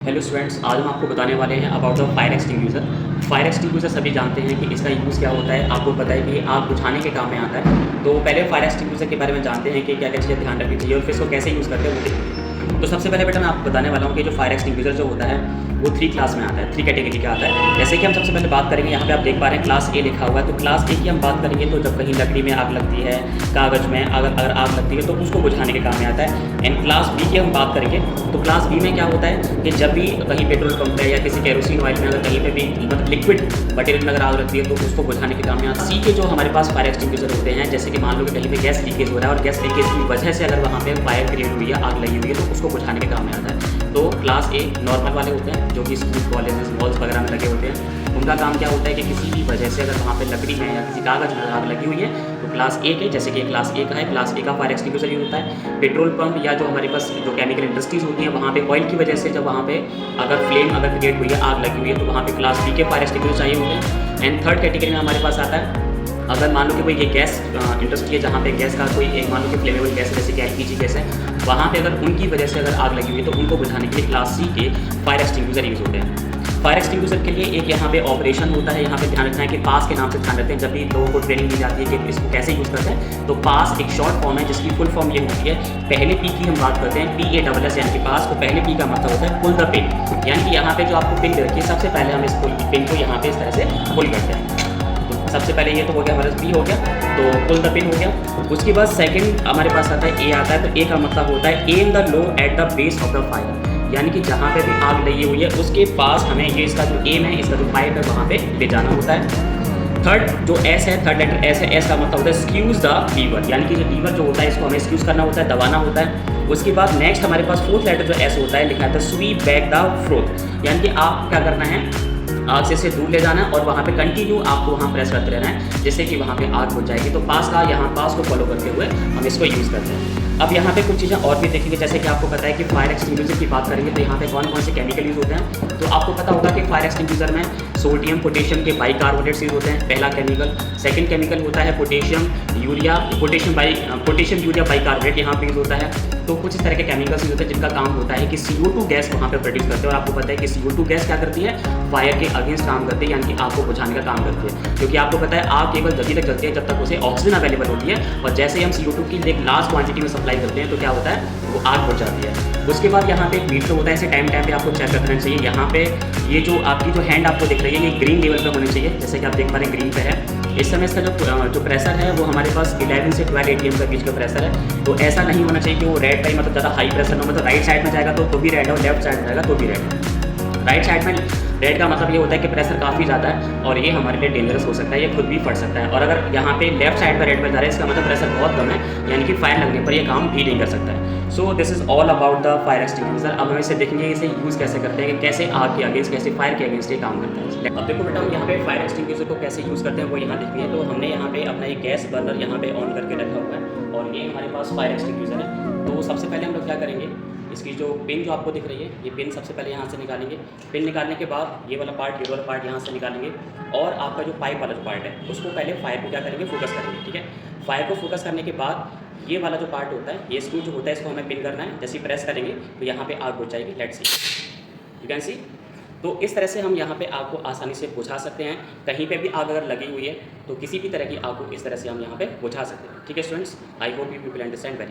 Hello students, आज हम आपको बताने वाले हैं about the fire extinguisher. Fire extinguisher सभी जानते हैं कि इसका यूज़ क्या होता है। आपको पता है कि आग बुझाने के काम में आता है। तो पहले फायर एक्सटिंग्विशर के बारे में जानते हैं कि क्या क्या चीज़ें ध्यान रखनी चाहिए और फिर इसको कैसे यूज़ करते हैं वो देखेंगे। तो सबसे पहले बेटा मैं आपको बताने वाला हूँ कि जो फायर एक्सटिंग्विशर जो होता है वो 3 क्लास में आता है, 3 कैटेगरी का आता है। जैसे कि हम सबसे पहले बात करेंगे, यहाँ पे आप देख पा रहे हैं क्लास ए लिखा हुआ है। तो क्लास ए की हम बात करेंगे तो जब कहीं लकड़ी में आग लगती है, कागज़ में अगर आग लगती है तो उसको बुझाने के काम में आता है। एंड क्लास बी की हम बात करेंगे तो क्लास बी में क्या होता है कि जब भी कहीं पेट्रोल पंप है या किसी केरोसिन ऑयल में अगर कहीं पे भी मतलब लिक्विड मटेरियल में अगर आग लगती है तो उसको बुझाने के काम में आता है। सी के जो हमारे पास फायर एक्सटिंग्विशर होते हैं, जैसे कि मान लो कि कहीं पे गैस लीकेज हो रहा है और गैस लीकेज की वजह से अगर वहाँ पे फायर क्रिएट हुई है, आग लगी हुई है तो उसको बुझाने के काम में आता है। तो क्लास ए नॉर्मल वाले होते हैं जो कि स्कूल कॉलेजेस मॉल्स वगैरह में लगे होते हैं। उनका काम क्या होता है कि किसी भी वजह से अगर वहाँ पे लकड़ी में या किसी कागज़ में आग लगी हुई है तो क्लास ए के, जैसे कि क्लास ए का है, क्लास ए का फायर एक्सटिंग्विशर यूज होता है। पेट्रोल पंप या जो हमारे पास जो केमिकल इंडस्ट्रीज होती हैं वहाँ पे ऑयल की वजह से जब वहाँ पे अगर फ्लेम अगर क्रिएट हुई है, आग लगी हुई है तो वहाँ पे क्लास बी के फायर एक्सटिंग्विशर चाहिए होते हैं। एंड थर्ड कैटेगरी में हमारे पास आता है अगर मान लो कि कोई ये गैस इंडस्ट्री है जहाँ पे गैस का कोई एक मान लो कि फ्लेमेबल गैस है, जैसे कि एलपीजी गैस है, वहाँ पे अगर उनकी वजह से अगर आग लगी हुई है तो उनको बुझाने के लिए क्लास सी के फायर एक्सटिंग्विशर यूज़ होते हैं। फायर एक्सटिंग्विशर के लिए एक यहाँ पे ऑपरेशन होता है, यहाँ पे ध्यान रखना है कि पास के नाम से ध्यान रखते हैं। जब भी लोगों को ट्रेनिंग दी जाती है कि इसको कैसे यूज़ करते हैं तो पास एक शॉर्ट फॉर्म है जिसकी फुल फॉर्म ये होती है। पहले पी की हम बात करते हैं, PASS यानी कि पास। तो पहले पी का मतलब होता है पुल द पिन, यानी कि यहाँ पे जो आपको पिन रखी है सबसे पहले हम इस पिन को यहाँ पे इस तरह से पुल करते हैं। सबसे पहले ये तो हो गया हमारा पी हो गया, तो पुल द पिन हो गया। उसके बाद सेकंड हमारे पास आता है ए आता है। तो ए का मतलब होता है am the low at the base of the fire, यानी कि जहाँ पे भी आग लगी हुई है उसके पास हमें ये इसका जो एम है, इसका जो पाइप है वहाँ पे ले जाना होता है। थर्ड जो एस है, थर्ड लेटर एस है, एस का मतलब होता है स्क्यूज द लीवर, यानी कि जो लीवर जो होता है इसको हमें स्क्यूज करना होता है, दबाना होता है। उसके बाद नेक्स्ट हमारे पास फोर्थ लेटर जो एस होता है लिखा है स्वीप बैक द फ्रोथ, यानी कि आप क्या करना है, आग से दूर ले जाना है और वहाँ पे कंटिन्यू आपको वहाँ प्रेस करते रहना है जिससे कि वहाँ पे आग बुझ जाएगी। तो पास का यहाँ पास को फॉलो करते हुए हम इसको यूज़ करते हैं। अब यहाँ पे कुछ चीज़ें और भी देखेंगे, जैसे कि आपको पता है कि फायर एक्सटिंग्विशर की बात करेंगे तो यहाँ पे कौन कौन से केमिकल यूज़ होते हैं। तो आपको पता होगा कि फायर एक्सटिंग्विशर में सोडियम पोटेशियम के बाइकार्बोनेट्स यूज़ होते हैं, पहला केमिकल। सेकंड केमिकल होता है पोटेशियम यूरिया बाइकार्बोनेट यहाँ पे यूज़ होता है। तो कुछ इस तरह के केमिकल्स यूज़ होते हैं जिनका काम होता है कि CO2 गैस वहाँ पे प्रोड्यूस करते हैं। और आपको पता है कि CO2 गैस क्या करती है, फायर के अगेंस्ट काम करती है, यानी कि आग को बुझाने का काम करती है। क्योंकि आपको पता है आग केवल जल्दी तक जलती है जब तक उसे ऑक्सीजन अवेलेबल होती है, और जैसे ही हम CO2 की एक लार्ज क्वांटिटी में सप्लाई करते हैं तो क्या होता है, वो आग बुझ जाती है। उसके बाद यहाँ पे एक मीटर होता है, इसे टाइम पे आपको चेक करना चाहिए। यहाँ पे ये जो आपकी जो हैंड आपको दिख रही है ये ग्रीन लेवल पर होनी चाहिए, जैसे कि आप देख पा रहे हैं ग्रीन पे है। इस समय इसका जो प्रेशर है वो हमारे पास 11 से 12 ATM के बीच का प्रेशर है। तो ऐसा नहीं होना चाहिए कि वो रेड का मतलब ज़्यादा हाई प्रेशर हो, मतलब राइट साइड में जाएगा तो भी रेड है और लेफ्ट साइड में जाएगा तो भी रेड है। राइट साइड में रेड का मतलब ये होता है कि प्रेशर काफ़ी ज़्यादा है और ये हमारे लिए डेंजरस हो सकता है, ये खुद भी फट सकता है। और अगर यहाँ पे लेफ्ट साइड पर रेड में जा रहा है इसका मतलब प्रेशर बहुत कम है, यानी कि फायर लगने पर ये काम भी नहीं कर सकता है। So this is all about the fire extinguisher. अब हम इसे देखेंगे इसे यूज़ कैसे करते हैं, कि कैसे आग के अगेंस्ट, कैसे फायर के अगेंस्ट ये काम करता है। अब देखो बेटा, हम यहाँ पे फायर एक्सटिंग्विशर को कैसे यूज़ करते हैं वो यहाँ देखेंगे। तो हमने यहाँ पे अपना एक गैस बर्नर यहाँ पे ऑन करके रखा हुआ है और ये हमारे पास फायर एक्सटिंग्विशर है। तो सबसे पहले हम लोग क्या करेंगे, इसकी जो पिन जो आपको दिख रही है ये पिन सबसे पहले यहाँ से निकालेंगे। पिन निकालने के बाद ये वाला पार्ट यहाँ से निकालेंगे और आपका जो पाइप वाला जो पार्ट है उसको पहले फायर को क्या करेंगे, फोकस करेंगे। ठीक है, फायर को फोकस करने के बाद ये वाला जो पार्ट होता है, ये स्क्रू जो होता है इसको हमें पिन करना है। जैसे प्रेस करेंगे तो यहाँ पे आग बुझ जाएगी। Let's see, you can see. तो इस तरह से हम यहाँ पे आग को आसानी से बुझा सकते हैं। कहीं पे भी आग अगर लगी हुई है तो किसी भी तरह की आग को इस तरह से हम यहाँ पे बुझा सकते हैं। ठीक है students, I hope you people understand very